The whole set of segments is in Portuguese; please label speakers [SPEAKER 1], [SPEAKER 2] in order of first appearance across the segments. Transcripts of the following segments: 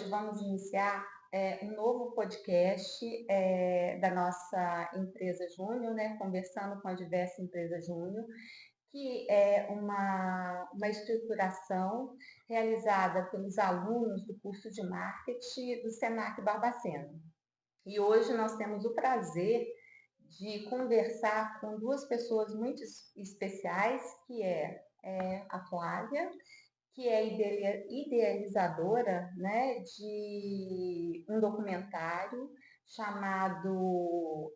[SPEAKER 1] vamos iniciar um novo podcast da nossa empresa Júnior, né? Conversando com a Diversa Empresa Júnior, que é uma estruturação realizada pelos alunos do curso de marketing do Senac Barbacena. E hoje nós temos o prazer de conversar com duas pessoas muito especiais, que é a Flávia, que é idealizadora, né, de um documentário chamado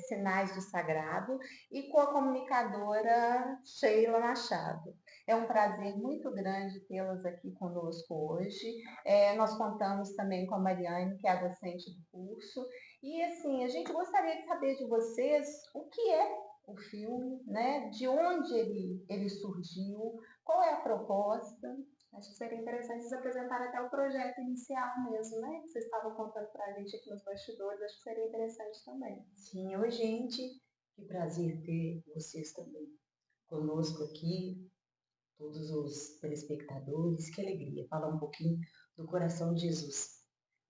[SPEAKER 1] Sinais do Sagrado, e com a comunicadora Sheila Machado. É um prazer muito grande tê-las aqui conosco hoje. Nós contamos também com a Mariane, que é a docente do curso. E assim, a gente gostaria de saber de vocês o que é o filme, né? De onde ele surgiu, qual é a proposta. Acho que seria interessante vocês apresentarem até o projeto inicial mesmo, né? Que vocês estavam contando para a gente aqui nos bastidores. Acho que seria interessante também.
[SPEAKER 2] Sim, oi, gente. Que prazer ter vocês também conosco aqui, todos os telespectadores. Que alegria falar um pouquinho do coração de Jesus.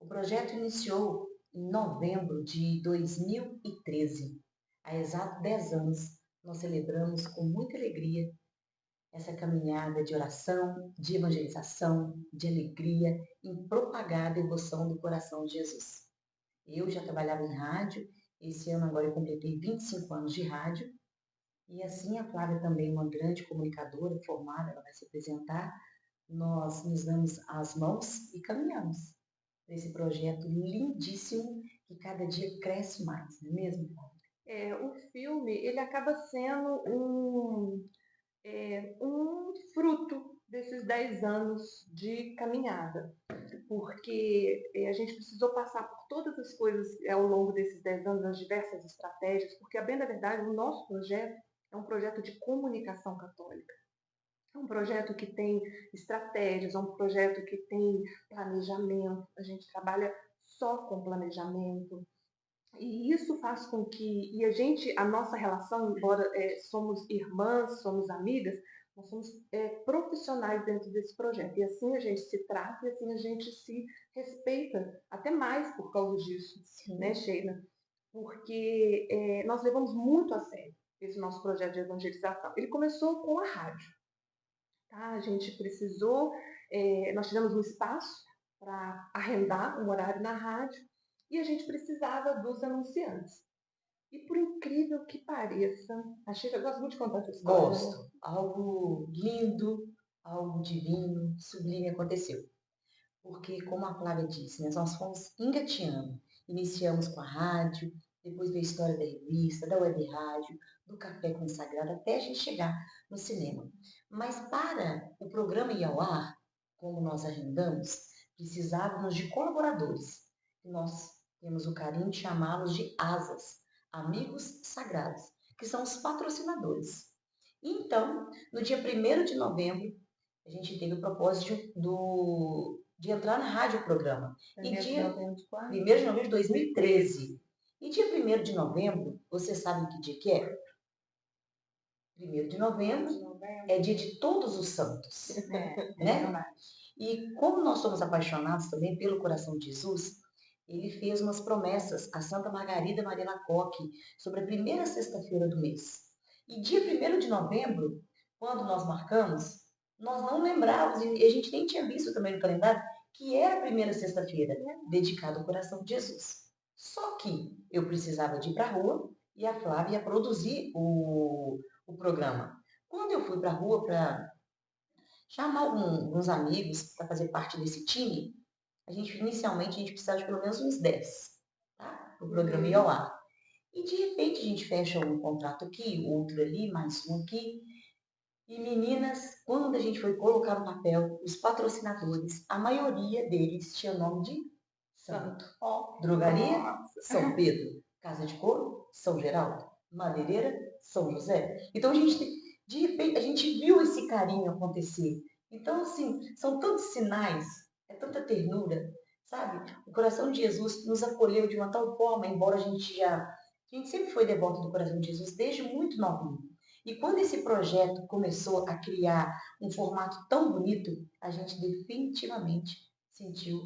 [SPEAKER 2] O projeto iniciou em novembro de 2013. Há exato 10 anos, nós celebramos com muita alegria essa caminhada de oração, de evangelização, de alegria, em propagar a devoção do coração de Jesus. Eu já trabalhava em rádio, esse ano agora eu completei 25 anos de rádio, e assim a Flávia também, uma grande comunicadora formada, ela vai se apresentar, nós nos damos as mãos e caminhamos para esse projeto lindíssimo que cada dia cresce mais, não é mesmo, Flávia?
[SPEAKER 3] O filme, ele acaba sendo um fruto desses 10 anos de caminhada, porque a gente precisou passar por todas as coisas ao longo desses 10 anos, as diversas estratégias, porque, a bem da verdade, o nosso projeto é um projeto de comunicação católica. É um projeto que tem estratégias, é um projeto que tem planejamento, a gente trabalha só com planejamento. E isso faz com que, a nossa relação, embora somos irmãs, somos amigas, nós somos profissionais dentro desse projeto. E assim a gente se trata, e assim a gente se respeita, até mais por causa disso,
[SPEAKER 2] Sim.
[SPEAKER 3] né, Sheila? Porque nós levamos muito a sério esse nosso projeto de evangelização. Ele começou com a rádio. Tá? A gente precisou, nós tivemos um espaço para arrendar um horário na rádio, e a gente precisava dos anunciantes. E por incrível que pareça, a Sheila gosta muito de contar essa história.
[SPEAKER 2] Gosto. Algo lindo, algo divino, sublime aconteceu. Porque, como a Flávia disse, né, nós fomos engateando. Iniciamos com a rádio, depois veio a história da revista, da web rádio, do café consagrado, até a gente chegar no cinema. Mas para o programa ir ao ar, como nós arrendamos, precisávamos de colaboradores. E nós temos o carinho de chamá-los de ASAs, Amigos Sagrados, que são os patrocinadores. Então, no dia 1º de novembro, a gente teve o propósito de entrar na rádio o programa.
[SPEAKER 1] Primeiro de novembro de quando?
[SPEAKER 2] 1º de novembro de 2013. E dia 1º de novembro, você sabe que dia que é? 1º de novembro é dia de Todos os Santos. Né? E como nós somos apaixonados também pelo coração de Jesus, ele fez umas promessas a Santa Margarida Maria Lacoque sobre a primeira sexta-feira do mês. E dia 1º de novembro, quando nós marcamos, nós não lembrávamos, e a gente nem tinha visto também no calendário, que era a primeira sexta-feira, dedicada ao coração de Jesus. Só que eu precisava de ir para a rua e a Flávia ia produzir o programa. Quando eu fui para a rua para chamar alguns amigos para fazer parte desse time, inicialmente a gente precisava de pelo menos uns 10, tá? O programa ia ao ar. E de repente a gente fecha um contrato aqui, outro ali, mais um aqui. E meninas, quando a gente foi colocar no papel, os patrocinadores, a maioria deles tinha nome de santo. Drogaria, São Pedro. Casa de Couro, São Geraldo. Madeireira, São José. Então de repente, a gente viu esse carinho acontecer. Então, assim, são tantos sinais, é tanta ternura, sabe? O coração de Jesus nos acolheu de uma tal forma, embora a gente sempre foi devoto do coração de Jesus desde muito novinho. E quando esse projeto começou a criar um formato tão bonito, a gente definitivamente sentiu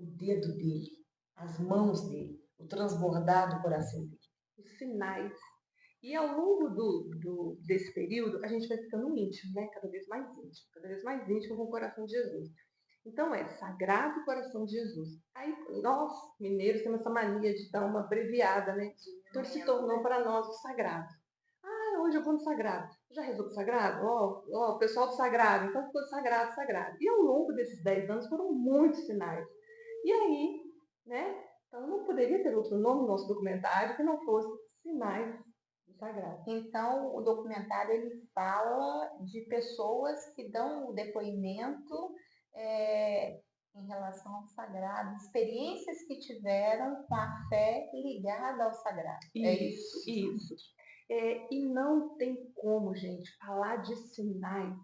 [SPEAKER 2] o dedo dele, as mãos dele, o transbordar do coração dele.
[SPEAKER 3] Os sinais. E ao longo desse período, a gente vai ficando íntimo, né? Cada vez mais íntimo com o coração de Jesus. Então é Sagrado Coração de Jesus. Aí nós, mineiros, temos essa mania de dar uma abreviada, né? Então ele se tornou para nós o Sagrado. Ah, hoje eu vou no Sagrado. Já rezou pro Sagrado? Ó, pessoal do Sagrado. Então ficou Sagrado, Sagrado. E ao longo desses 10 anos foram muitos sinais. E aí, né? Então não poderia ter outro nome no nosso documentário que não fosse Sinais do Sagrado.
[SPEAKER 1] Então, o documentário ele fala de pessoas que dão o depoimento em relação ao sagrado, experiências que tiveram com a fé ligada ao sagrado.
[SPEAKER 3] Isso. E não tem como, gente, falar de sinais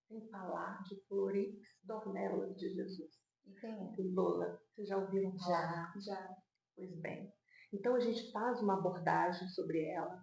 [SPEAKER 3] sem falar de Florix Dornelas de Jesus.
[SPEAKER 1] E quem é?
[SPEAKER 3] Lola. Vocês já ouviram falar?
[SPEAKER 1] Já.
[SPEAKER 3] Pois bem. Então a gente faz uma abordagem sobre ela.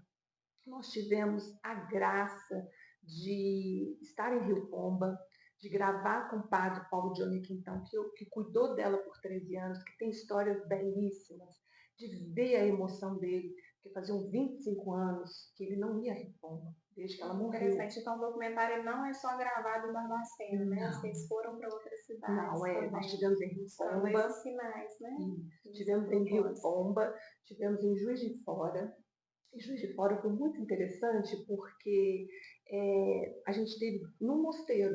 [SPEAKER 3] Nós tivemos a graça de estar em Rio Pomba, de gravar com o padre Paulo Johnny Quintão, que cuidou dela por 13 anos, que tem histórias belíssimas, de ver a emoção dele, porque faziam 25 anos que ele não ia a Rio Pomba, desde que ela morreu.
[SPEAKER 1] Interessante, então o documentário não é só gravado em Barbacena, né? Vocês foram para outras cidades.
[SPEAKER 3] Não, nós tivemos em Rio Pomba.
[SPEAKER 1] Sinais, né?
[SPEAKER 3] Tivemos em Rio Pomba, tivemos em Juiz de Fora. Em Juiz de Fora foi muito interessante porque a gente esteve num mosteiro,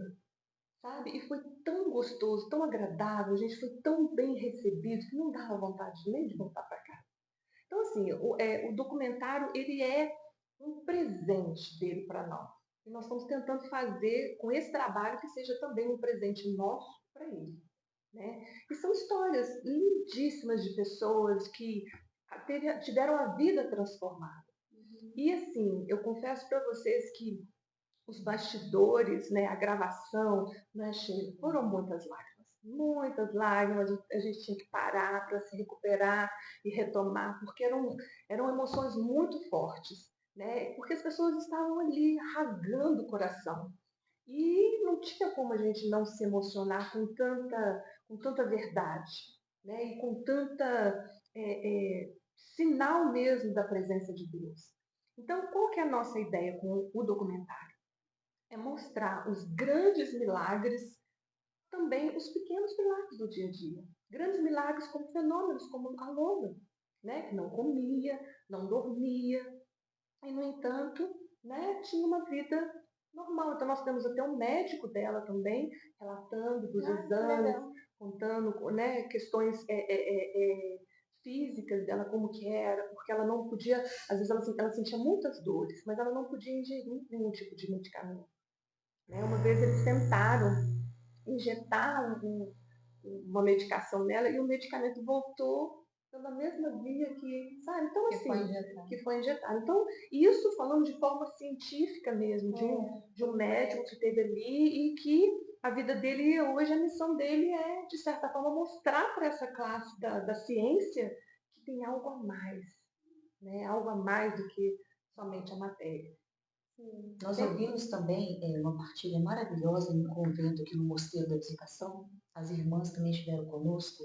[SPEAKER 3] sabe? E foi tão gostoso, tão agradável, a gente foi tão bem recebido que não dava vontade nem de voltar para cá. Então, assim, o documentário, ele é um presente dele para nós. E nós estamos tentando fazer com esse trabalho que seja também um presente nosso para ele. Né? E são histórias lindíssimas de pessoas que tiveram a vida transformada. E assim, eu confesso para vocês que os bastidores, né, a gravação, né, foram muitas lágrimas. Muitas lágrimas, a gente tinha que parar para se recuperar e retomar, porque eram emoções muito fortes, né? Porque as pessoas estavam ali rasgando o coração. E não tinha como a gente não se emocionar com tanta verdade, né? E com tanta sinal mesmo da presença de Deus. Então, qual que é a nossa ideia com o documentário? É mostrar os grandes milagres, também os pequenos milagres do dia a dia. Grandes milagres como fenômenos como a Lola, né? Que não comia, não dormia, e, no entanto, né, tinha uma vida normal. Então, nós temos até um médico dela também, relatando dos exames, contando, né, questões físicas dela, como que era, porque ela não podia, às vezes ela sentia muitas dores, mas ela não podia ingerir nenhum tipo de medicamento. Né? Uma vez eles tentaram injetar uma medicação nela e o medicamento voltou pela mesma via que, sabe? Então, assim, que foi injetado. Então, isso falando de forma científica mesmo, de um médico que esteve ali e que a vida dele hoje, a missão dele é, de certa forma, mostrar para essa classe da ciência que tem algo a mais, né? Algo a mais do que somente a matéria.
[SPEAKER 2] Nós ouvimos também uma partilha maravilhosa no convento aqui no Mosteiro da Visitação. As irmãs também estiveram conosco.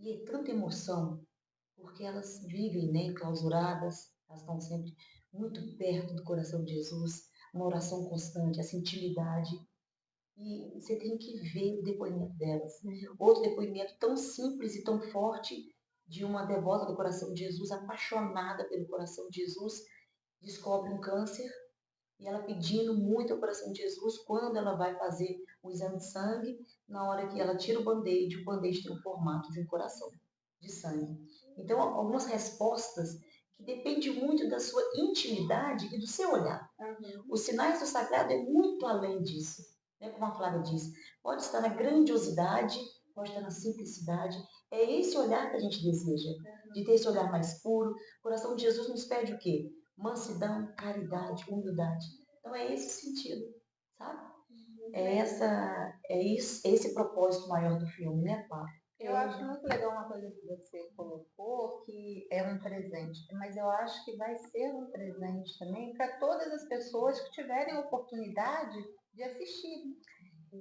[SPEAKER 2] E é tanta emoção, porque elas vivem, né, enclausuradas, elas estão sempre muito perto do coração de Jesus, uma oração constante, essa intimidade. E você tem que ver o depoimento delas. Outro depoimento tão simples e tão forte de uma devota do coração de Jesus, apaixonada pelo coração de Jesus, descobre um câncer e ela pedindo muito ao coração de Jesus quando ela vai fazer o exame de sangue, na hora que ela tira o band-aid tem o formato de um coração de sangue. Então, algumas respostas que dependem muito da sua intimidade e do seu olhar. Os sinais do sagrado é muito além disso. Né? Como a Flávia disse, pode estar na grandiosidade, pode estar na simplicidade. É esse olhar que a gente deseja, de ter esse olhar mais puro. O coração de Jesus nos pede o quê? Mansidão, caridade, humildade. Então é esse o sentido, sabe? É esse propósito maior do filme, né, Flávia?
[SPEAKER 1] Eu acho muito legal uma coisa que você colocou, que é um presente, mas eu acho que vai ser um presente também para todas as pessoas que tiverem a oportunidade de assistir.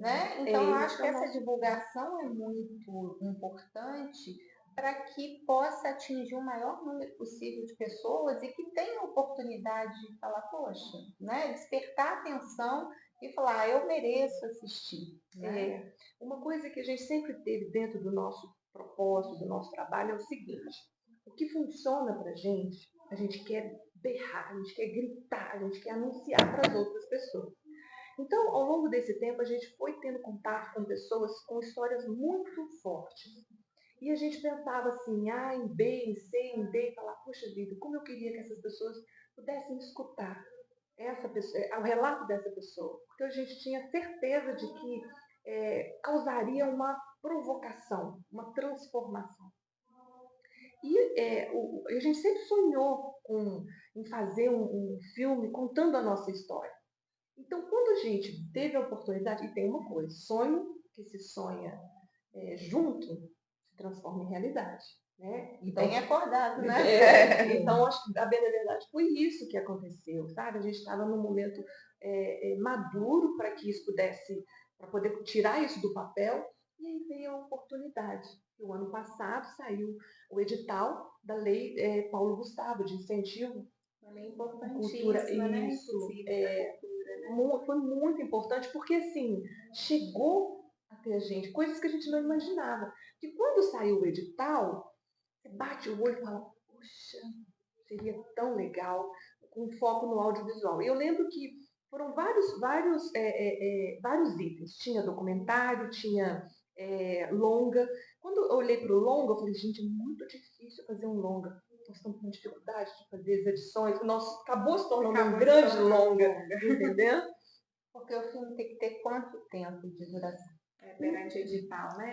[SPEAKER 1] né? Então, eu acho que essa divulgação é muito importante para que possa atingir o maior número possível de pessoas e que tenha a oportunidade de falar, poxa, né? Despertar atenção e falar, eu mereço assistir. Né?
[SPEAKER 3] Uma coisa que a gente sempre teve dentro do nosso propósito, do nosso trabalho, é o seguinte: o que funciona para a gente quer berrar, a gente quer gritar, a gente quer anunciar para as outras pessoas. Então, ao longo desse tempo, a gente foi tendo contato com pessoas com histórias muito fortes. E a gente pensava assim, em B, em C, em D, e falar, poxa vida, como eu queria que essas pessoas pudessem escutar o relato dessa pessoa. Porque a gente tinha certeza de que causaria uma provocação, uma transformação. E a gente sempre sonhou em fazer um filme contando a nossa história. Então, quando a gente teve a oportunidade, e tem uma coisa, sonho que se sonha junto se transforma em realidade. Né?
[SPEAKER 1] E bem acordado, né?
[SPEAKER 3] Então, acho que a bem da verdade foi isso que aconteceu, sabe? A gente estava num momento maduro para que isso pudesse, para poder tirar isso do papel, e aí veio a oportunidade. O ano passado saiu o edital da Lei Paulo Gustavo, de incentivo
[SPEAKER 1] uma lei importantíssima,
[SPEAKER 3] cultura,
[SPEAKER 1] né?
[SPEAKER 3] isso,
[SPEAKER 1] Cultura, né?
[SPEAKER 3] foi muito importante, porque assim, chegou até a gente coisas que a gente não imaginava. E quando saiu o edital, você bate o olho e fala, poxa, seria tão legal, com foco no audiovisual. Eu lembro que foram vários itens. Tinha documentário, tinha longa. Quando eu olhei para o longa, eu falei, gente, é muito difícil fazer um longa. Nós estamos com dificuldade de fazer as edições. O nosso acabou se tornando um grande longa, entendeu?
[SPEAKER 1] Porque o filme tem que ter quanto tempo de duração? Perante edital, né?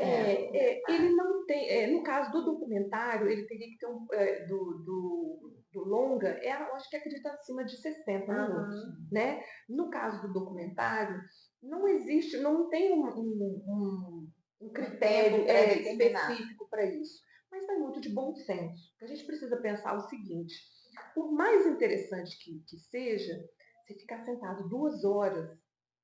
[SPEAKER 3] Ele não tem, no caso do documentário, ele teria que ter do longa, eu acho que acredita acima de 60 minutos, né? No caso do documentário, não existe, não tem um critério específico para isso, mas vai muito de bom senso. A gente precisa pensar o seguinte: por mais interessante que seja, você ficar sentado 2 horas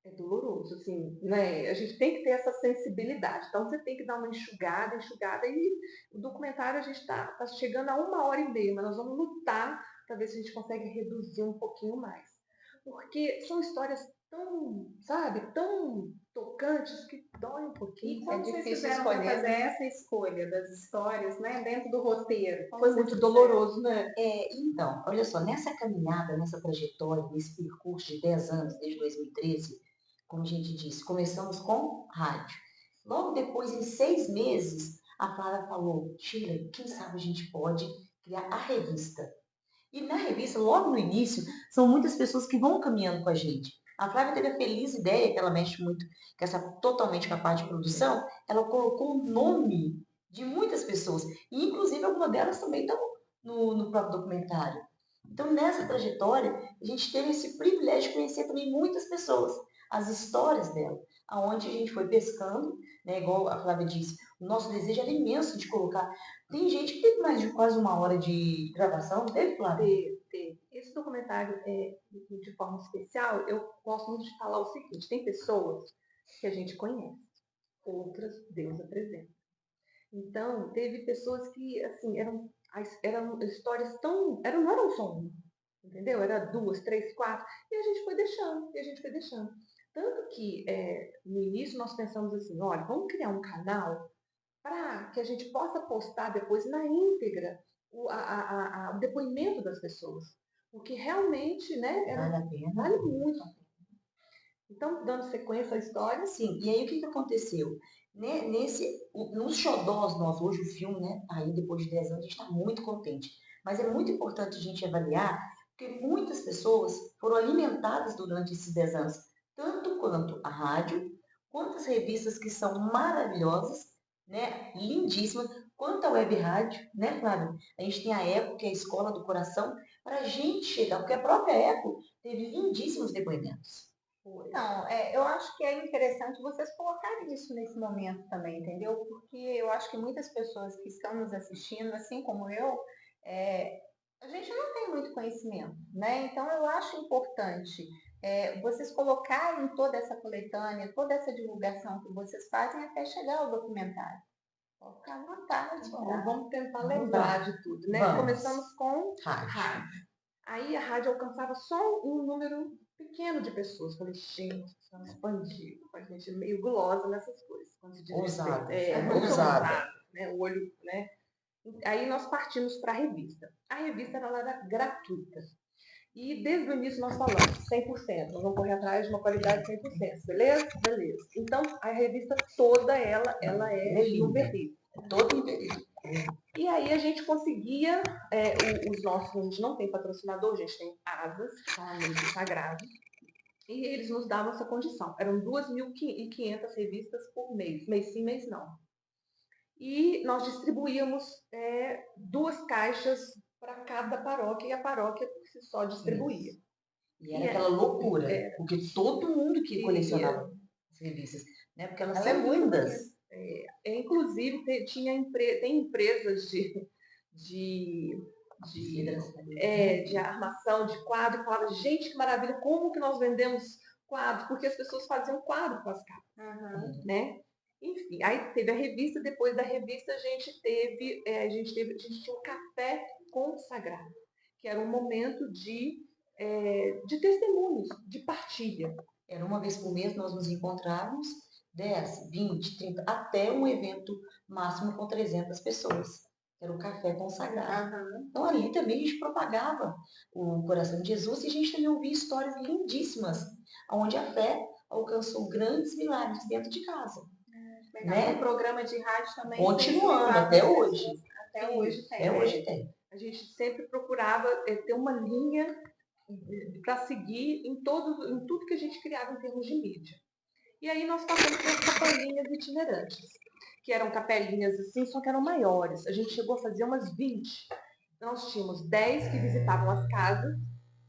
[SPEAKER 3] é doloroso, assim, né? A gente tem que ter essa sensibilidade. Então, você tem que dar uma enxugada, e o documentário a gente está chegando a 1h30, mas nós vamos lutar para ver se a gente consegue reduzir um pouquinho mais. Porque são histórias tão, sabe, tão tocantes que dói um pouquinho.
[SPEAKER 1] E quando vocês fizeram para fazer essa escolha das histórias, né, dentro do roteiro?
[SPEAKER 3] Foi muito doloroso, né?
[SPEAKER 2] Então, olha só, nessa caminhada, nessa trajetória, nesse percurso de 10 anos, desde 2013, como a gente disse, começamos com rádio. Logo depois, em 6 meses, a Flávia falou, Sheila, quem sabe a gente pode criar a revista. E na revista, logo no início, são muitas pessoas que vão caminhando com a gente. A Flávia teve a feliz ideia, que ela mexe muito totalmente com a parte de produção, ela colocou o nome de muitas pessoas. E, inclusive, algumas delas também estão no próprio documentário. Então, nessa trajetória, a gente teve esse privilégio de conhecer também muitas pessoas, as histórias dela, aonde a gente foi pescando, né, igual a Flávia disse, o nosso desejo era imenso de colocar. Tem gente que teve mais de quase 1 hora de gravação, teve, Flávia?
[SPEAKER 3] Teve. Esse documentário, de forma especial, eu gosto muito de falar o seguinte, tem pessoas que a gente conhece, outras Deus apresenta. Então, teve pessoas que, assim, eram histórias tão... não eram só uma, entendeu? Era 2, 3, 4, e a gente foi deixando, Tanto que, no início, nós pensamos assim, olha, vamos criar um canal para que a gente possa postar depois na íntegra o depoimento das pessoas. Porque realmente, né,
[SPEAKER 2] vale a pena.
[SPEAKER 3] Vale muito a pena. Então, dando sequência à história.
[SPEAKER 2] Sim, e aí o que aconteceu? Nos xodós nós, hoje o filme, né, aí depois de 10 anos, a gente está muito contente. Mas é muito importante a gente avaliar, porque muitas pessoas foram alimentadas durante esses 10 anos, tanto quanto a rádio, quanto as revistas que são maravilhosas, né, lindíssimas, quanto a web rádio, né, Flávia? A gente tem a Eco, que é a Escola do Coração, para a gente chegar, porque a própria Eco teve lindíssimos depoimentos.
[SPEAKER 1] Não, eu acho que é interessante vocês colocarem isso nesse momento também, entendeu? Porque eu acho que muitas pessoas que estão nos assistindo, assim como eu, a gente não tem muito conhecimento, né? Então eu acho importante vocês colocarem toda essa coletânea, toda essa divulgação que vocês fazem até chegar ao documentário. Pode ficar à vontade.
[SPEAKER 3] Bom, vamos tentar lembrar de tudo, né? Começamos com rádio. Aí a rádio alcançava só um número pequeno de pessoas. Falei, gente, precisamos expandir. A gente é meio gulosa nessas coisas. Quando se diz
[SPEAKER 2] Ousada.
[SPEAKER 3] muito ousada, né? O olho, né? Aí nós partimos para a revista. A revista ela era gratuita. E desde o início nós falamos 100%, nós vamos correr atrás de uma qualidade 100%, beleza? Beleza. Então, a revista toda ela é no Berri.
[SPEAKER 2] Toda em Berri.
[SPEAKER 3] E aí a gente conseguia, os nossos, a gente não tem patrocinador, a gente tem asas, que são amigos sagrados, e eles nos davam essa condição. Eram 2.500 revistas por mês, mês sim, mês não. E nós distribuíamos 2 caixas para cada paróquia, e a paróquia por si só distribuía.
[SPEAKER 2] E era aquela loucura, porque todo mundo que colecionava as revistas, né? Porque elas são lindas.
[SPEAKER 3] Inclusive, tem empresas de armação, de quadro, que falavam, gente, que maravilha, como que nós vendemos quadros? Porque as pessoas faziam quadro com as capas, né? Enfim, aí teve a revista, depois da revista a gente tinha um café consagrado, que era um momento de testemunhos, de partilha.
[SPEAKER 2] Era uma vez por mês nós nos encontrávamos, 10, 20, 30, até um evento máximo com 300 pessoas. Era o café consagrado. Então ali também a gente propagava o coração de Jesus e a gente também ouvia histórias lindíssimas, onde a fé alcançou grandes milagres dentro de casa.
[SPEAKER 1] Né? O programa de rádio também
[SPEAKER 2] continuando até hoje.
[SPEAKER 1] Até hoje tem.
[SPEAKER 2] Até hoje tem.
[SPEAKER 3] A gente sempre procurava ter uma linha para seguir em tudo que a gente criava em termos de mídia. E aí nós passamos por capelinhas itinerantes, que eram capelinhas assim, só que eram maiores. A gente chegou a fazer umas 20. Nós tínhamos 10 que visitavam as casas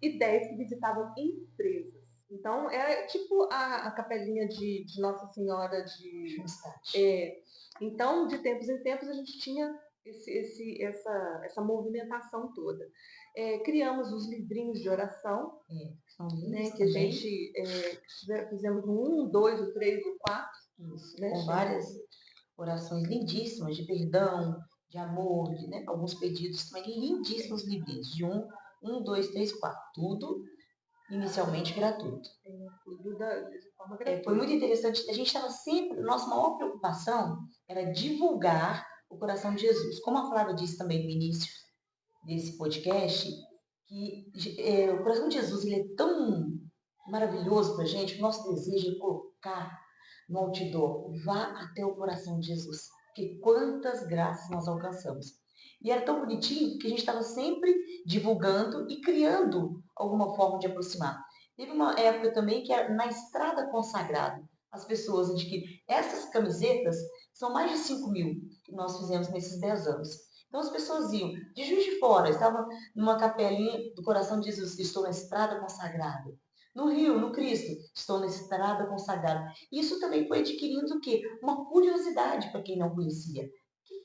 [SPEAKER 3] e 10 que visitavam empresas. Então, é tipo a capelinha de Nossa Senhora de... Então, de tempos em tempos, a gente tinha essa movimentação toda. Criamos os livrinhos de oração, né, que a gente fizemos o 1, 2, o 3, o 4. Né,
[SPEAKER 2] com várias orações lindíssimas de perdão, de amor, né, alguns pedidos também lindíssimos livrinhos, de 1, 2, 3, 4, tudo inicialmente gratuito.
[SPEAKER 3] Tudo de forma gratuita.
[SPEAKER 2] Foi muito interessante, a gente estava sempre, nossa maior preocupação era divulgar o coração de Jesus. Como a Flávia disse também no início desse podcast, que o coração de Jesus ele é tão maravilhoso para a gente, que o nosso desejo é colocar no outdoor, vá até o coração de Jesus, porque quantas graças nós alcançamos. E era tão bonitinho que a gente estava sempre divulgando e criando alguma forma de aproximar. Teve uma época também que era na Estrada Consagrada. As pessoas adquiriram. Essas camisetas são mais de 5.000 que nós fizemos nesses 10 anos. Então as pessoas iam de Juiz de Fora, estavam numa capelinha do coração de Jesus, estou na Estrada Consagrada. No Rio, no Cristo, estou na Estrada Consagrada. Isso também foi adquirindo o quê? Uma curiosidade para quem não conhecia. O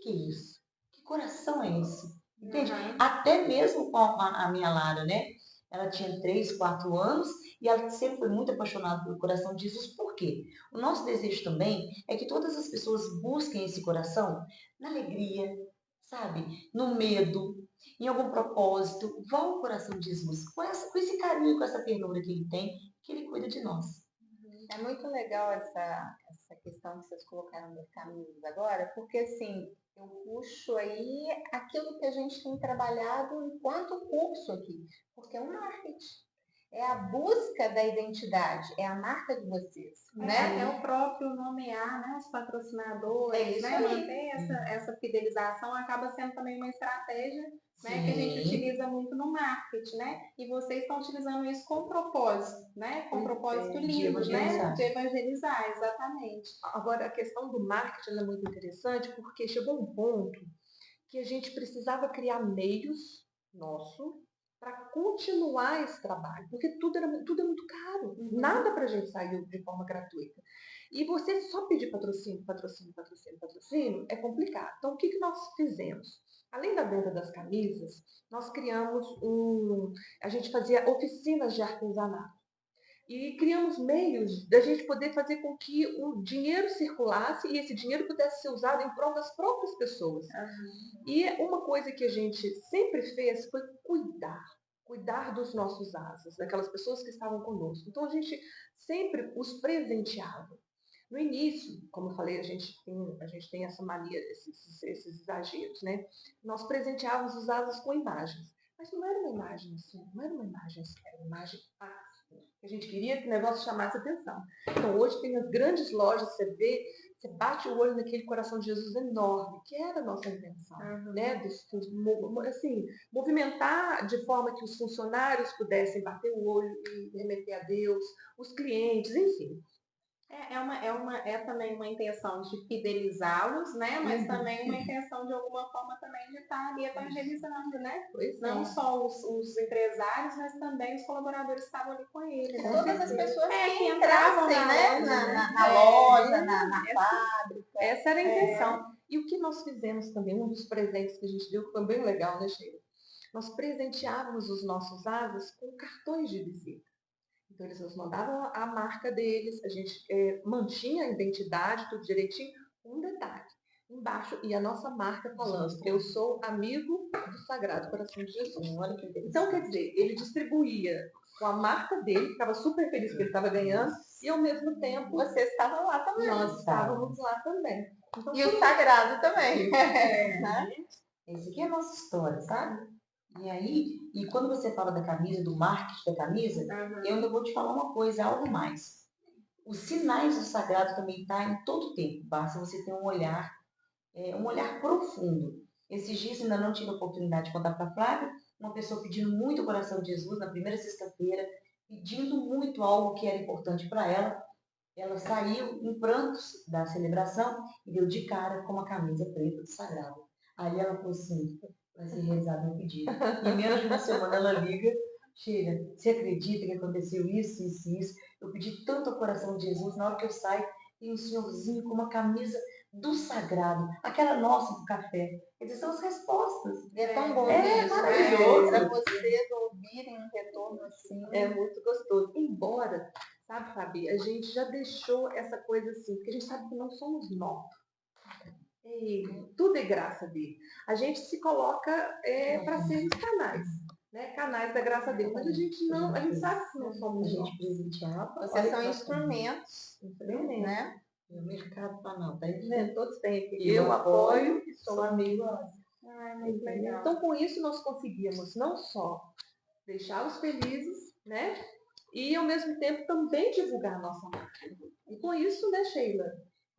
[SPEAKER 2] que é isso? Que coração é esse? Entende? Até mesmo com a minha Lara, né? Ela tinha 3, 4 anos e ela sempre foi muito apaixonada pelo coração de Jesus. Por quê? O nosso desejo também é que todas as pessoas busquem esse coração na alegria, sabe? No medo, em algum propósito. Vá ao coração de Jesus com esse carinho, com essa ternura que ele tem, que ele cuida de nós.
[SPEAKER 1] É muito legal essa questão que vocês colocaram dos caminhos agora, porque assim, eu puxo aí aquilo que a gente tem trabalhado enquanto curso aqui, porque é um marketing. É a busca da identidade, é a marca de vocês, né?
[SPEAKER 4] É o próprio nomear, né, os patrocinadores, né? Manter essa fidelização acaba sendo também uma estratégia, né, que a gente utiliza muito no marketing, né? E vocês estão utilizando isso com propósito, né? Com propósito lindo, né? De evangelizar, exatamente.
[SPEAKER 3] Agora, a questão do marketing é muito interessante porque chegou um ponto que a gente precisava criar meios para continuar esse trabalho, porque tudo é muito caro, nada para a gente sair de forma gratuita. E você só pedir patrocínio é complicado. Então, o que nós fizemos? Além da venda das camisas, nós criamos a gente fazia oficinas de artesanato. E criamos meios da gente poder fazer com que o dinheiro circulasse e esse dinheiro pudesse ser usado em prol das próprias pessoas. E uma coisa que a gente sempre fez foi cuidar dos nossos asas, daquelas pessoas que estavam conosco. Então a gente sempre os presenteava. No início, como eu falei, a gente tem essa mania, esses exageros, né? Nós presenteávamos os asas com imagens. Mas não era uma imagem assim, não era uma imagem assim, era uma imagem que a gente queria que o negócio chamasse atenção. Então hoje tem as grandes lojas, você bate o olho naquele coração de Jesus enorme, que era a nossa intenção, né? Assim, movimentar de forma que os funcionários pudessem bater o olho e remeter a Deus, os clientes, enfim.
[SPEAKER 4] É também uma intenção de fidelizá-los, né? Mas também uma intenção de alguma forma também de estar ali evangelizando, né? Não só os empresários, mas também os colaboradores que estavam ali com ele. Né?
[SPEAKER 1] Todas as pessoas que
[SPEAKER 4] entravam
[SPEAKER 1] né?
[SPEAKER 4] na
[SPEAKER 1] loja, na fábrica.
[SPEAKER 3] Essa era a intenção. E o que nós fizemos também, um dos presentes que a gente deu, que foi bem legal, né, Sheila? Nós presenteávamos os nossos asas com cartões de visita. Então, eles nos mandavam a marca deles, a gente mantinha a identidade, tudo direitinho. Um detalhe, embaixo, e a nossa marca falando, eu sou amigo do Sagrado Coração de Jesus. Então, quer dizer, ele distribuía com a marca dele, ficava super feliz que ele estava ganhando, e ao mesmo tempo,
[SPEAKER 1] vocês estavam lá também.
[SPEAKER 3] Nós estávamos lá também.
[SPEAKER 1] Então, e o Sagrado também.
[SPEAKER 2] Essa aqui é a nossa história, sabe? E aí, e quando você fala da camisa, do marketing da camisa, eu ainda vou te falar uma coisa, algo mais. Os sinais do sagrado também está em todo tempo, basta você ter um olhar profundo. Esses dias ainda não tive a oportunidade de contar para a Flávia, uma pessoa pedindo muito o coração de Jesus na primeira sexta-feira, pedindo muito algo que era importante para ela. Ela saiu em prantos da celebração e deu de cara com uma camisa preta do sagrado. Aí ela falou assim, vai ser realizado meu pedido. Em menos de uma semana ela liga, Sheila, você acredita que aconteceu isso, isso e isso? Eu pedi tanto ao coração de Jesus, na hora que eu saio, tem um senhorzinho com uma camisa do sagrado, aquela nossa do café. Essas são as respostas.
[SPEAKER 1] É tão bom
[SPEAKER 2] isso, maravilhoso.
[SPEAKER 1] Para vocês ouvirem um retorno assim.
[SPEAKER 3] É muito gostoso. Embora, sabe, Fabi, a gente já deixou essa coisa assim, porque a gente sabe que não somos nós. Tudo é graça dele. A gente se coloca para ser os canais, né? Canais da graça dele. Mas a gente sabe que não somos nós.
[SPEAKER 1] Vocês são instrumentos, né?
[SPEAKER 2] O mercado tá não, tá
[SPEAKER 3] vendo? Todos têm aqui.
[SPEAKER 2] Eu apoio
[SPEAKER 3] e sou amigo.
[SPEAKER 1] Muito legal.
[SPEAKER 3] Então, com isso, nós conseguimos não só deixá-los felizes, né? E, ao mesmo tempo, também divulgar a nossa marca. E com isso, né, Sheila?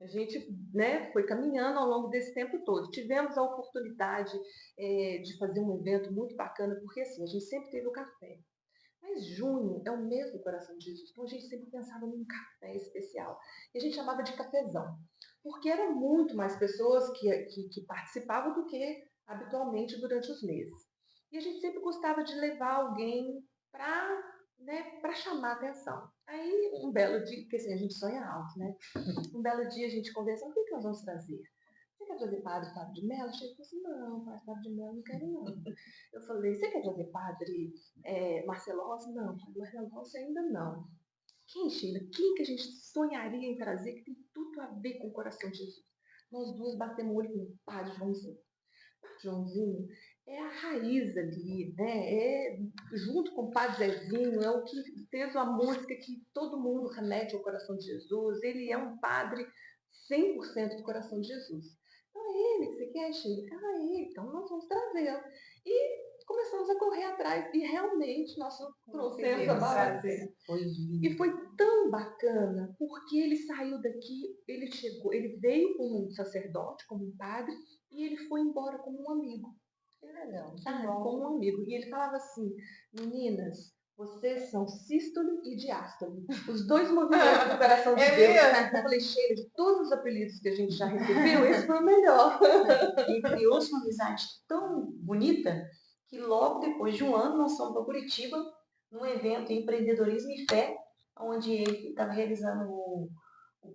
[SPEAKER 3] A gente, né, foi caminhando ao longo desse tempo todo. Tivemos a oportunidade de fazer um evento muito bacana, porque assim, a gente sempre teve o café. Mas junho é o mês do coração de Jesus, então a gente sempre pensava num café especial. E a gente chamava de cafezão, porque eram muito mais pessoas que participavam do que habitualmente durante os meses. E a gente sempre gostava de levar alguém para chamar a atenção. Aí, um belo dia, porque assim, a gente sonha alto, né? Um belo dia a gente conversando, o que nós vamos trazer? Você quer trazer padre Fábio de Mello? Eu falei assim, não, padre Fábio de Mello não quero não. Eu falei, você quer trazer padre Marcelo Rossi? Não, padre Marcelo Rossi ainda não. Quem, Sheila? Quem que a gente sonharia em trazer que tem tudo a ver com o coração de Jesus? Nós duas batemos o olho no padre Joãozinho. Padre Joãozinho é a raiz ali, né? Junto com o padre Zezinho, é o que fez a música que todo mundo remete ao coração de Jesus. Ele é um padre 100% do coração de Jesus. Então é ele que você quer, Sheila? É ele, então nós vamos trazê-lo. E começamos a correr atrás. E realmente nós trouxemos a base. E foi tão bacana, porque ele saiu daqui, ele chegou, ele veio como um sacerdote, como um padre, e ele foi embora como um amigo.
[SPEAKER 1] Que legal.
[SPEAKER 3] Como um amigo. E ele falava assim, meninas, vocês são sístole e diástole. Os dois movimentos do coração de Deus. Eu falei, Sheila, de todos os apelidos que a gente já recebeu, esse foi o melhor.
[SPEAKER 2] E criou-se uma amizade tão bonita que logo depois de um ano nós fomos para Curitiba num evento em empreendedorismo e fé, onde ele estava realizando o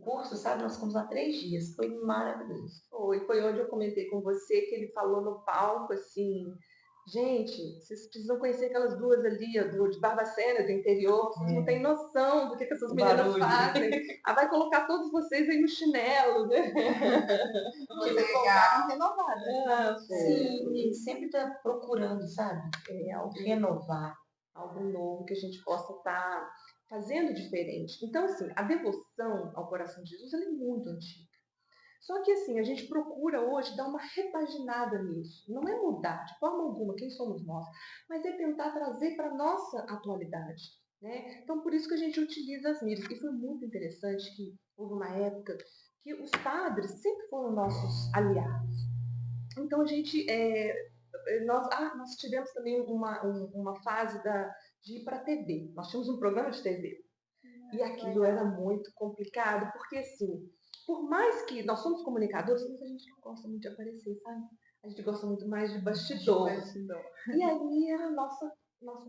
[SPEAKER 2] curso, sabe? Nós fomos há 3 dias. Foi maravilhoso.
[SPEAKER 3] Foi onde eu comentei com você que ele falou no palco, assim, Gente, vocês precisam conhecer aquelas duas ali, ó, de Barbacena, do interior. Vocês não têm noção do que essas meninas fazem. Ah, vai colocar todos vocês aí no chinelo, né?
[SPEAKER 1] Vocês voltaram renovadas.
[SPEAKER 2] Sim, sempre está procurando, sabe? Renovar.
[SPEAKER 3] Algo novo que a gente possa estar fazendo diferente. Então, assim, a devoção ao coração de Jesus ela é muito antiga. Só que assim, a gente procura hoje dar uma repaginada nisso. Não é mudar de forma alguma quem somos nós, mas é tentar trazer para a nossa atualidade. Né? Então, por isso que a gente utiliza as mídias. E foi muito interessante que houve uma época que os padres sempre foram nossos aliados. Então, a gente... nós tivemos também uma fase de ir para a TV. Nós tínhamos um programa de TV. E aquilo era muito complicado, porque assim, por mais que nós somos comunicadores, mas a gente não gosta muito de aparecer, sabe? A gente gosta muito mais de bastidor. E aí era nossa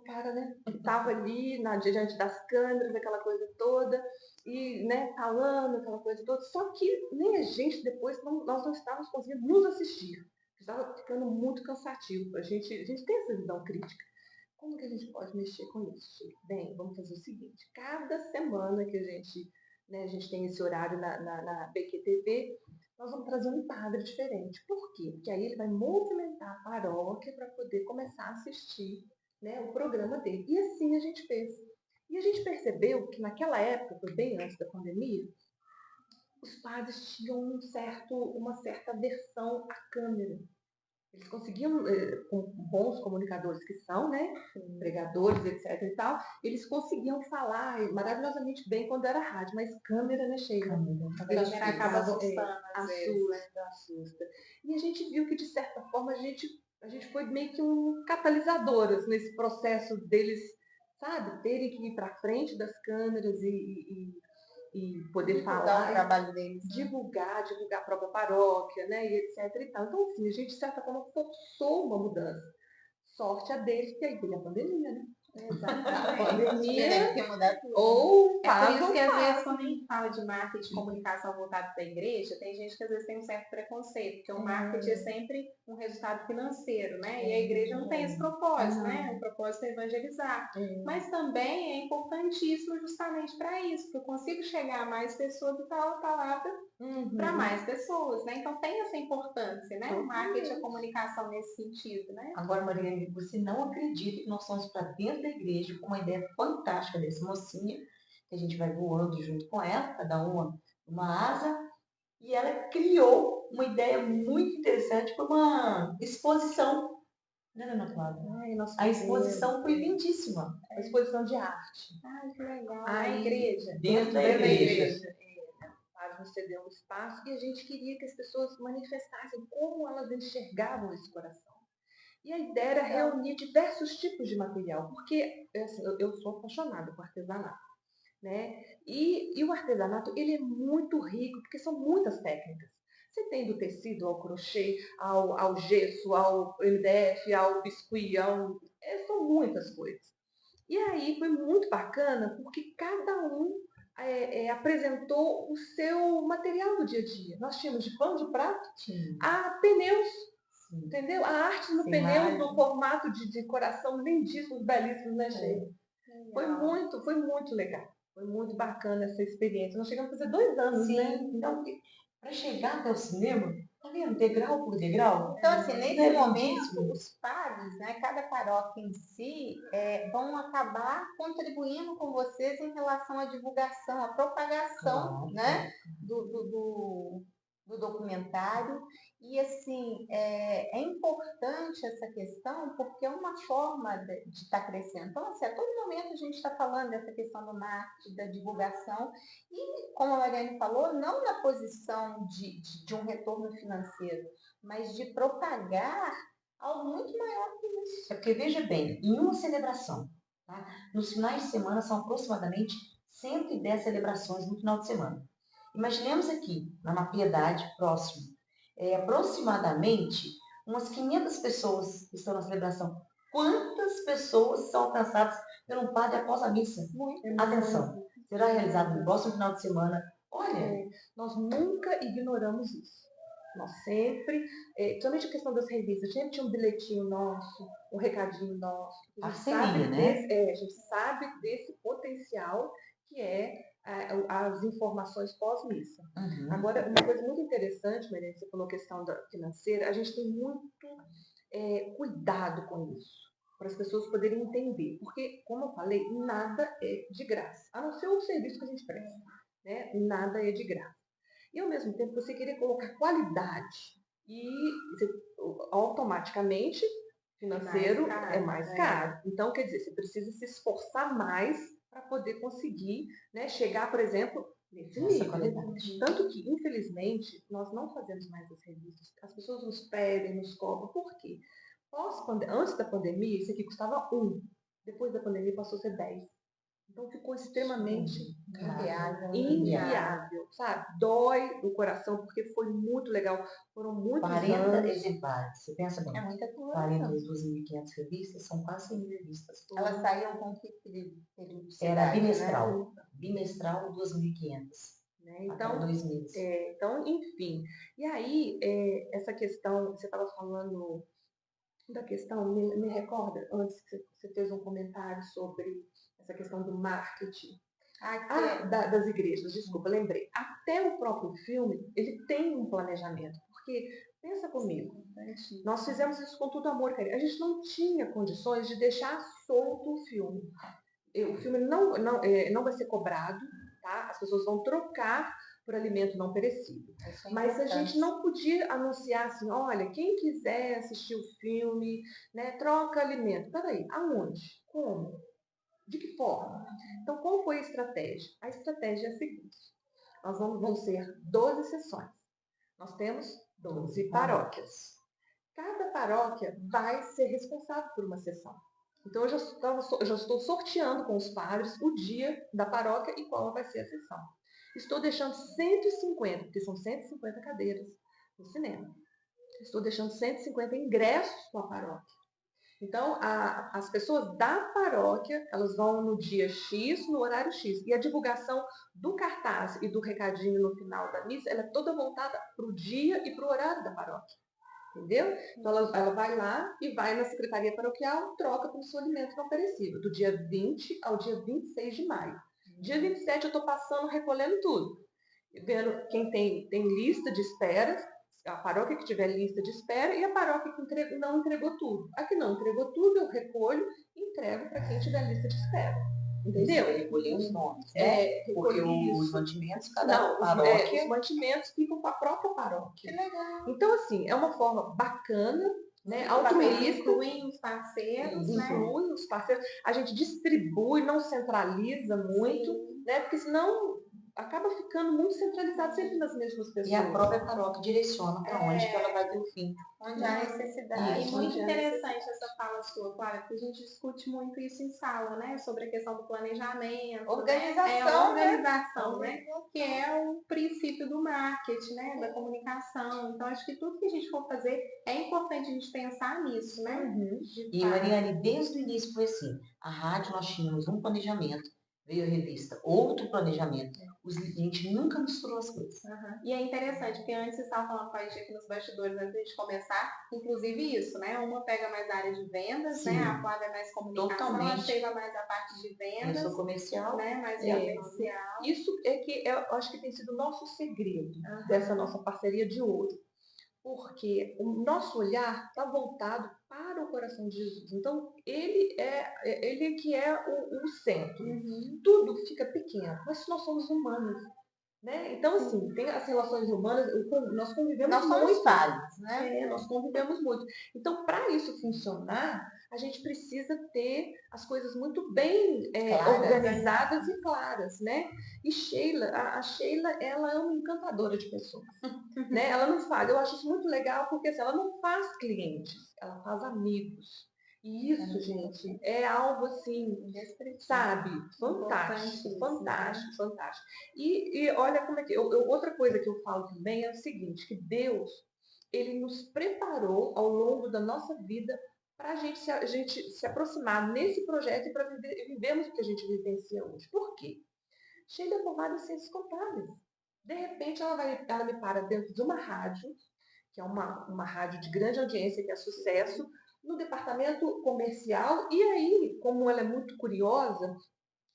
[SPEAKER 3] cara, né? Que estava ali diante das câmeras, aquela coisa toda, e né, falando aquela coisa toda. Só que nem a gente depois, nós não estávamos conseguindo nos assistir. Estava ficando muito cansativo. A gente tem essa visão crítica. Como que a gente pode mexer com isso? Bem, vamos fazer o seguinte, cada semana que a gente tem esse horário na BQTV, nós vamos trazer um padre diferente. Por quê? Porque aí ele vai movimentar a paróquia para poder começar a assistir, né, o programa dele. E assim a gente fez. E a gente percebeu que naquela época, foi bem antes da pandemia, os padres tinham uma certa aversão à câmera. Eles conseguiam, com bons comunicadores que são, né, pregadores, etc e tal, eles conseguiam falar maravilhosamente bem quando era rádio, mas câmera, né, Sheila?
[SPEAKER 1] A câmera acaba assustando,
[SPEAKER 3] assusta. E a gente viu que, de certa forma, a gente foi meio que um catalisador nesse processo deles, sabe, terem que ir para frente das câmeras e poder falar,
[SPEAKER 1] o trabalho deles,
[SPEAKER 3] divulgar a própria paróquia, né, e etc e tal. Então, assim, a gente, de certa forma, forçou uma mudança. Sorte a deles, que aí veio a pandemia, né?
[SPEAKER 1] A pandemia deve ter mudado tudo.
[SPEAKER 3] Ou
[SPEAKER 4] é por isso que às vezes quando a gente fala de marketing de comunicação voltado para a igreja, tem gente que às vezes tem um certo preconceito, porque o marketing é sempre um resultado financeiro, né? E a igreja não tem esse propósito, né? O propósito é evangelizar. Mas também é importantíssimo justamente para isso, porque eu consigo chegar a mais pessoas e falar a palavra para mais pessoas, né? Então tem essa importância, né? O marketing, a comunicação nesse sentido, né?
[SPEAKER 2] Agora, Mariane, você não acredita que nós fomos para dentro da igreja com uma ideia fantástica dessa mocinha, que a gente vai voando junto com ela, cada uma asa, e ela criou uma ideia muito interessante para uma exposição. Não era, Ana Cláudia? A exposição foi lindíssima.
[SPEAKER 3] A exposição de arte.
[SPEAKER 4] Ai, que legal.
[SPEAKER 3] Na igreja.
[SPEAKER 2] Dentro da igreja.
[SPEAKER 3] Nos cedeu um espaço e a gente queria que as pessoas manifestassem como elas enxergavam esse coração. E a ideia era reunir diversos tipos de material, porque assim, eu sou apaixonada por artesanato. Né? E o artesanato ele é muito rico, porque são muitas técnicas. Você tem do tecido ao crochê, ao gesso, ao MDF, ao biscuit, são muitas coisas. E aí foi muito bacana, porque cada um apresentou o seu material do dia a dia. Nós tínhamos de pano de prato a pneus, entendeu? A arte no pneu, no formato de coração, lindíssimos, belíssimos, né, Sheila? Foi muito legal. Foi muito bacana essa experiência. Nós chegamos a fazer 2 anos, né?
[SPEAKER 2] Então, para chegar até o cinema, tá vendo? Degrau por degrau.
[SPEAKER 1] Então, assim, nesse momento, os padres, né, cada paróquia em si, vão acabar contribuindo com vocês em relação à divulgação, à propagação, né, do documentário. E, assim, é importante essa questão porque é uma forma de estar crescendo. Então, assim, a todo momento a gente está falando dessa questão do marketing, da divulgação, e, como a Mariane falou, não na posição de um retorno financeiro, mas de propagar algo muito maior que isso.
[SPEAKER 2] É porque, veja bem, em uma celebração, tá? Nos finais de semana são aproximadamente 110 celebrações no final de semana. Imaginemos aqui, na Piedade, próximo, aproximadamente umas 500 pessoas que estão na celebração. Quantas pessoas são alcançadas pelo padre após a missa? Atenção, será realizado no próximo final de semana. Olha,
[SPEAKER 3] nós nunca ignoramos isso. Nós sempre, principalmente a questão das revistas, sempre tinha um bilhetinho nosso, um recadinho nosso.
[SPEAKER 2] Parceria, né?
[SPEAKER 3] A gente sabe desse potencial que é as informações pós-missa.
[SPEAKER 2] Uhum.
[SPEAKER 3] Agora, uma coisa muito interessante, Maria, você falou a questão financeira, a gente tem muito cuidado com isso, para as pessoas poderem entender. Porque, como eu falei, nada é de graça, a não ser o serviço que a gente presta. Né? Nada é de graça. E, ao mesmo tempo, você querer colocar qualidade e automaticamente financeiro é mais caro. Então, quer dizer, você precisa se esforçar mais para poder conseguir, né, chegar, por exemplo, nesse nível. Qualidade. Tanto que, infelizmente, nós não fazemos mais as revistas. As pessoas nos pedem, nos cobram. Por quê? Antes da pandemia, isso aqui custava 1. Depois da pandemia passou a ser 10. Então ficou extremamente inviável, sabe? Dói no coração, porque foi muito legal. Foram muitos
[SPEAKER 2] 40
[SPEAKER 3] anos.
[SPEAKER 2] exemplares. Você pensa bem.
[SPEAKER 1] É muita coisa.
[SPEAKER 2] 42.500 revistas, são quase 100 revistas.
[SPEAKER 1] Elas saíam com que período?
[SPEAKER 2] Era bimestral. Né? Bimestral, 2.500.
[SPEAKER 3] Né? Então,
[SPEAKER 2] 2 meses.
[SPEAKER 3] Então, enfim. E aí, essa questão, você estava falando da questão, me recorda, antes que você fez um comentário sobre essa questão do marketing. Das igrejas, desculpa, lembrei. Até o próprio filme, ele tem um planejamento. Porque, pensa comigo, nós fizemos isso com todo amor, carinho. A gente não tinha condições de deixar solto o filme. O filme não vai ser cobrado, tá? As pessoas vão trocar por alimento não perecível. Mas a gente não podia anunciar assim, olha, quem quiser assistir o filme, né, troca alimento. Peraí, aonde? Como? De que forma? Então, qual foi a estratégia? A estratégia é a seguinte. Vão ser 12 sessões. Nós temos 12 paróquias. Cada paróquia vai ser responsável por uma sessão. Então, eu já estou sorteando com os padres o dia da paróquia e qual vai ser a sessão. Estou deixando 150, porque são 150 cadeiras no cinema. Estou deixando 150 ingressos com a paróquia. Então, as pessoas da paróquia, elas vão no dia X, no horário X. E a divulgação do cartaz e do recadinho no final da missa, ela é toda voltada para o dia e para o horário da paróquia. Entendeu? Então, ela vai lá e vai na secretaria paroquial, troca pelo seu alimento não perecível, do dia 20 ao dia 26 de maio. Dia 27 eu estou passando, recolhendo tudo. Vendo quem tem lista de espera, a paróquia que tiver lista de espera e a paróquia que não entregou tudo. A que não entregou tudo, eu recolho e entrego para quem tiver lista de espera. Entendeu?
[SPEAKER 2] Você recolher os nomes, né? Porque os mantimentos,
[SPEAKER 3] os mantimentos ficam com a própria paróquia.
[SPEAKER 1] Que legal.
[SPEAKER 3] Então, assim, é uma forma bacana, né? Altruísta.
[SPEAKER 4] Incluem os parceiros,
[SPEAKER 3] inclui os parceiros. A gente distribui, não centraliza muito, né? Porque senão acaba ficando muito centralizado sempre nas mesmas pessoas.
[SPEAKER 2] E a própria paróquia direciona para onde que ela vai ter o fim.
[SPEAKER 1] Onde há necessidade.
[SPEAKER 4] E muito interessante essa fala sua, Clara, porque a gente discute muito isso em sala, né? Sobre a questão do planejamento.
[SPEAKER 1] Organização,
[SPEAKER 4] organização, né? Que é o princípio do marketing, né? Da comunicação. Então, acho que tudo que a gente for fazer é importante a gente pensar nisso, né?
[SPEAKER 2] E, Mariane, desde o início foi assim. A rádio, nós tínhamos um planejamento, veio a revista, outro planejamento. A gente nunca misturou as coisas.
[SPEAKER 4] E é interessante, porque antes você estava falando com a gente aqui nos bastidores, antes de começar, inclusive isso, né? Uma pega mais a área de vendas, né? A Flávia é mais comunicação, a Sheila mais a parte de vendas.
[SPEAKER 2] Eu sou comercial.
[SPEAKER 4] Né? Mais comercial.
[SPEAKER 3] Isso é que eu acho que tem sido o nosso segredo dessa nossa parceria de ouro. Porque o nosso olhar está voltado para o coração de Jesus. Então, ele que é o centro. Tudo fica pequeno, mas nós somos humanos. Né? Então, assim, tem as relações humanas, nós convivemos muito.
[SPEAKER 1] Nós somos falhos, né?
[SPEAKER 3] Nós convivemos muito. Então, para isso funcionar, a gente precisa ter as coisas muito bem organizadas e claras, né? E Sheila, a Sheila, ela é uma encantadora de pessoas. Né? Ela não faz, eu acho isso muito legal, porque assim, ela não faz clientes, ela faz amigos. E isso, gente, é algo assim, sabe? Fantástico, fantástico, fantástico. E olha como é que... outra coisa que eu falo também é o seguinte, que Deus, ele nos preparou ao longo da nossa vida para a gente se aproximar nesse projeto e para vivermos o que a gente vivencia hoje. Por quê? Sheila é formada em ciências contábeis. De repente, ela me para dentro de uma rádio que é uma rádio de grande audiência, que é sucesso, no departamento comercial, e aí, como ela é muito curiosa,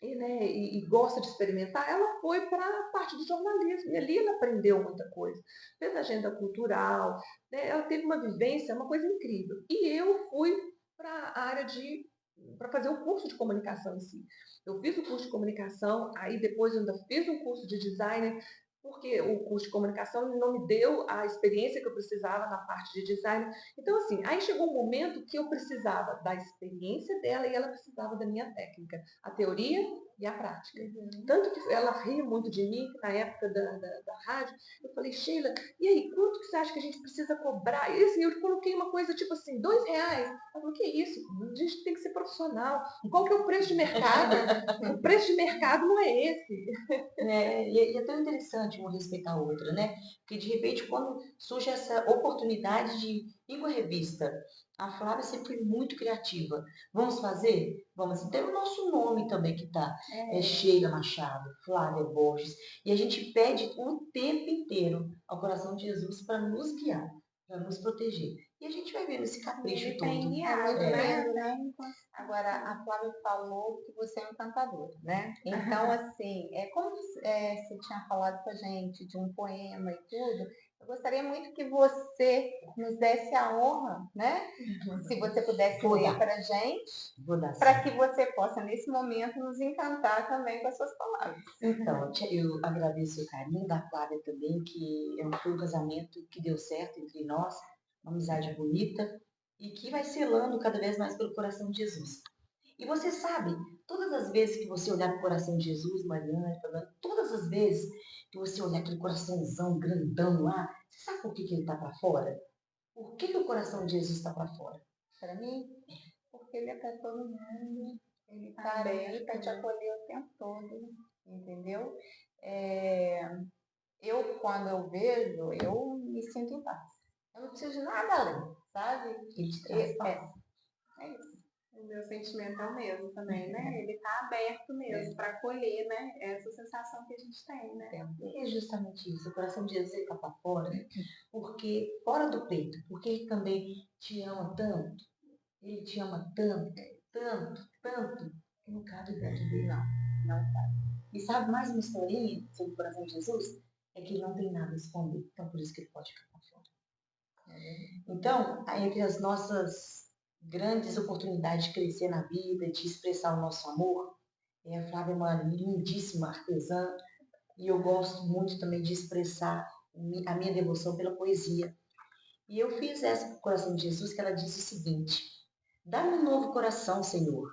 [SPEAKER 3] e gosta de experimentar, ela foi para a parte do jornalismo. E ali ela aprendeu muita coisa. Fez agenda cultural, né? Ela teve uma vivência, uma coisa incrível. E eu fui para a área para fazer o curso de comunicação em si. Eu fiz o curso de comunicação, aí depois eu ainda fiz um curso de designer, porque o curso de comunicação não me deu a experiência que eu precisava na parte de design. Então, assim, aí chegou um momento que eu precisava da experiência dela e ela precisava da minha técnica, a teoria e a prática. Tanto que ela ria muito de mim, que na época da rádio, eu falei, Sheila, e aí, quanto que você acha que a gente precisa cobrar? E assim, eu coloquei uma coisa tipo assim, R$ 2. Ela falou, que isso? A gente tem que ser profissional. Qual que é o preço de mercado? O preço de mercado não é esse.
[SPEAKER 2] E é tão interessante uma respeitar a outra, né? Porque de repente, quando surge essa oportunidade de ir com a revista, a Flávia sempre foi muito criativa. Vamos fazer? Vamos. Tem o nosso nome também que tá. É Sheila Machado, Flávia Borges. E a gente pede o tempo inteiro ao coração de Jesus para nos guiar, para nos proteger. E a gente vai vendo esse capricho todo.
[SPEAKER 1] É muito lindo, né? Agora, a Flávia falou que você é encantadora, né? Então, assim, como você tinha falado com a gente de um poema e tudo, eu gostaria muito que você nos desse a honra, né? Se você pudesse ler para a gente, para que você possa, nesse momento, nos encantar também com as suas palavras.
[SPEAKER 2] Então, eu agradeço o carinho da Flávia também, que foi um casamento que deu certo entre nós, uma amizade bonita e que vai selando cada vez mais pelo coração de Jesus. E você sabe, todas as vezes que você olhar para o coração de Jesus, Mariana, todas as vezes que você olhar aquele coraçãozão grandão lá, você sabe por que ele está para fora? Por que o coração de Jesus está para fora?
[SPEAKER 1] Para mim, porque ele é para todo mundo, ele está ali para te acolher o tempo todo, entendeu? Quando eu vejo, eu me sinto em paz. Eu não preciso de nada além, sabe?
[SPEAKER 2] Ele te traz paz.
[SPEAKER 1] É isso.
[SPEAKER 4] O meu sentimento é o mesmo também, né? Ele está aberto mesmo para acolher, né? Essa sensação que a gente tem, né?
[SPEAKER 2] E é justamente isso. O coração de Jesus está para fora, porque fora do peito, porque ele também te ama tanto. Ele te ama tanto, tanto, tanto, que não cabe dentro dele, não. Não cabe. E sabe mais uma historinha sobre o coração de Jesus? É que ele não tem nada a esconder. Então, por isso que ele pode ficar para fora. Então, entre as nossas grandes oportunidades de crescer na vida, de expressar o nosso amor, a Flávia é uma lindíssima artesã e eu gosto muito também de expressar a minha devoção pela poesia. E eu fiz essa para o coração de Jesus, que ela disse o seguinte: dá-me um novo coração, Senhor.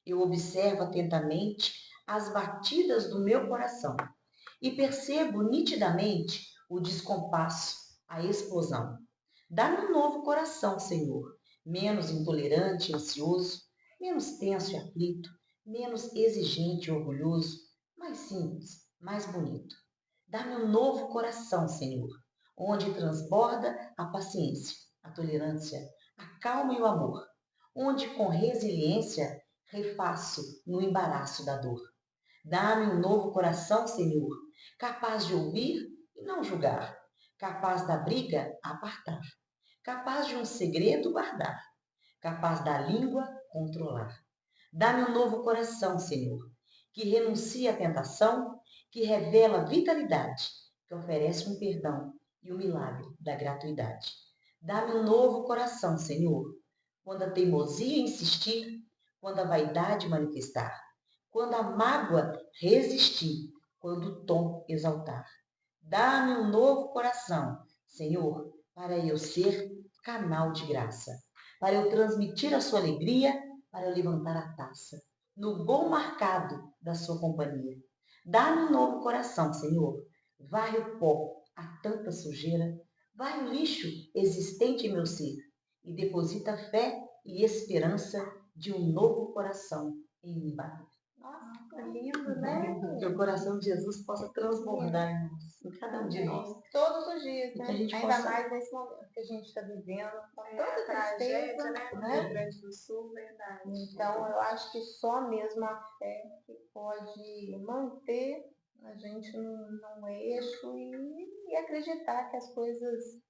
[SPEAKER 2] Eu observo atentamente as batidas do meu coração e percebo nitidamente o descompasso, a explosão. Dá-me um novo coração, Senhor, menos intolerante e ansioso, menos tenso e aflito, menos exigente e orgulhoso, mais simples, mais bonito. Dá-me um novo coração, Senhor, onde transborda a paciência, a tolerância, a calma e o amor, onde com resiliência refaço no embaraço da dor. Dá-me um novo coração, Senhor, capaz de ouvir e não julgar, capaz da briga apartar, capaz de um segredo guardar, capaz da língua controlar. Dá-me um novo coração, Senhor, que renuncia à tentação, que revela vitalidade, que oferece um perdão e o milagre da gratuidade. Dá-me um novo coração, Senhor, quando a teimosia insistir, quando a vaidade manifestar, quando a mágoa resistir, quando o tom exaltar. Dá-me um novo coração, Senhor, para eu ser canal de graça, para eu transmitir a sua alegria, para eu levantar a taça, no gol marcado da sua companhia. Dá-me um novo coração, Senhor, varre o pó, a tanta sujeira, varre o lixo existente em meu ser e deposita fé e esperança de um novo coração em mim bater.
[SPEAKER 1] Nossa, que lindo, né?
[SPEAKER 2] Que o coração de Jesus possa transbordar em cada um de nós.
[SPEAKER 1] Todos os dias,
[SPEAKER 2] E
[SPEAKER 1] né?
[SPEAKER 2] que a gente
[SPEAKER 1] Ainda
[SPEAKER 2] possa...
[SPEAKER 1] mais nesse momento que a gente está vivendo, com tanta
[SPEAKER 4] tragédia,
[SPEAKER 1] tristeza,
[SPEAKER 4] né? No
[SPEAKER 1] né?
[SPEAKER 4] Rio Grande do Sul, verdade.
[SPEAKER 1] Então, eu acho que só mesmo a fé que pode manter a gente num eixo e acreditar que as coisas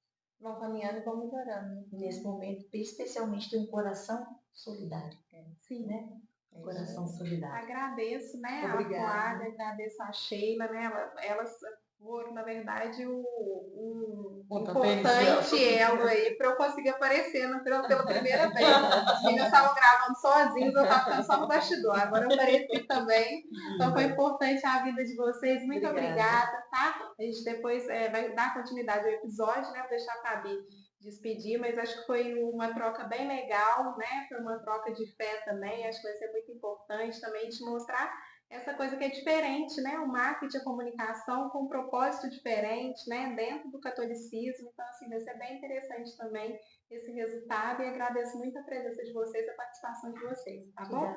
[SPEAKER 1] vão caminhando e vão melhorando.
[SPEAKER 2] Nesse momento, especialmente tem um coração solidário.
[SPEAKER 3] Sim,
[SPEAKER 2] né? Coração solidário.
[SPEAKER 4] Agradeço, né,
[SPEAKER 3] Obrigada.
[SPEAKER 4] a Flávia, agradeço a Sheila, né, elas foram, na verdade, um importante elo aí para eu conseguir aparecer pela primeira vez. Os meninos estavam gravando sozinhos, eu estava ficando só no bastidor, agora eu apareci também, então foi importante a vida de vocês, muito obrigada, tá? A gente depois vai dar continuidade ao episódio, né, vou deixar a Fabi despedir, mas acho que foi uma troca bem legal, né? Foi uma troca de fé também, acho que vai ser muito importante também te mostrar essa coisa que é diferente, né? O marketing, a comunicação com um propósito diferente, né? Dentro do catolicismo, então assim, vai ser bem interessante também esse resultado e agradeço muito a presença de vocês, a participação de vocês, tá bom?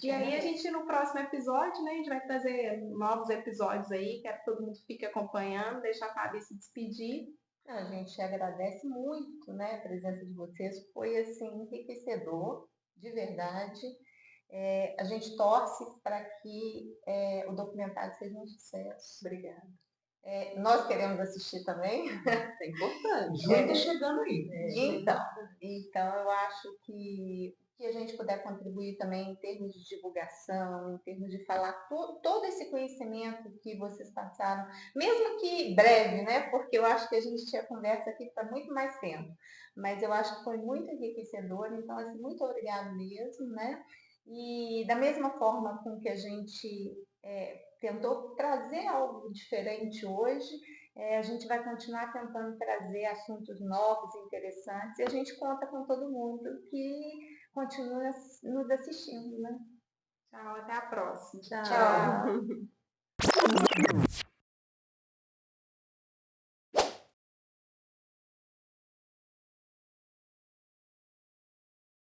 [SPEAKER 4] E aí a gente no próximo episódio, né? A gente vai trazer novos episódios aí, quero que todo mundo fique acompanhando, deixa a Fabi se despedir.
[SPEAKER 1] A gente agradece muito, né, a presença de vocês, foi assim enriquecedor, de verdade. A gente torce para que o documentário seja um sucesso.
[SPEAKER 3] Obrigada.
[SPEAKER 1] Nós queremos assistir também.
[SPEAKER 3] É importante.
[SPEAKER 2] Junho tá chegando aí.
[SPEAKER 1] Então eu acho que a gente puder contribuir também em termos de divulgação, em termos de falar todo esse conhecimento que vocês passaram, mesmo que breve, né? Porque eu acho que a gente tinha conversa aqui para muito mais tempo, mas eu acho que foi muito enriquecedor, então assim, muito obrigada mesmo, né? E da mesma forma com que a gente tentou trazer algo diferente hoje, a gente vai continuar tentando trazer assuntos novos, interessantes, e a gente conta com todo mundo que continua nos assistindo, né?
[SPEAKER 4] Tchau, até a próxima.
[SPEAKER 1] Tchau.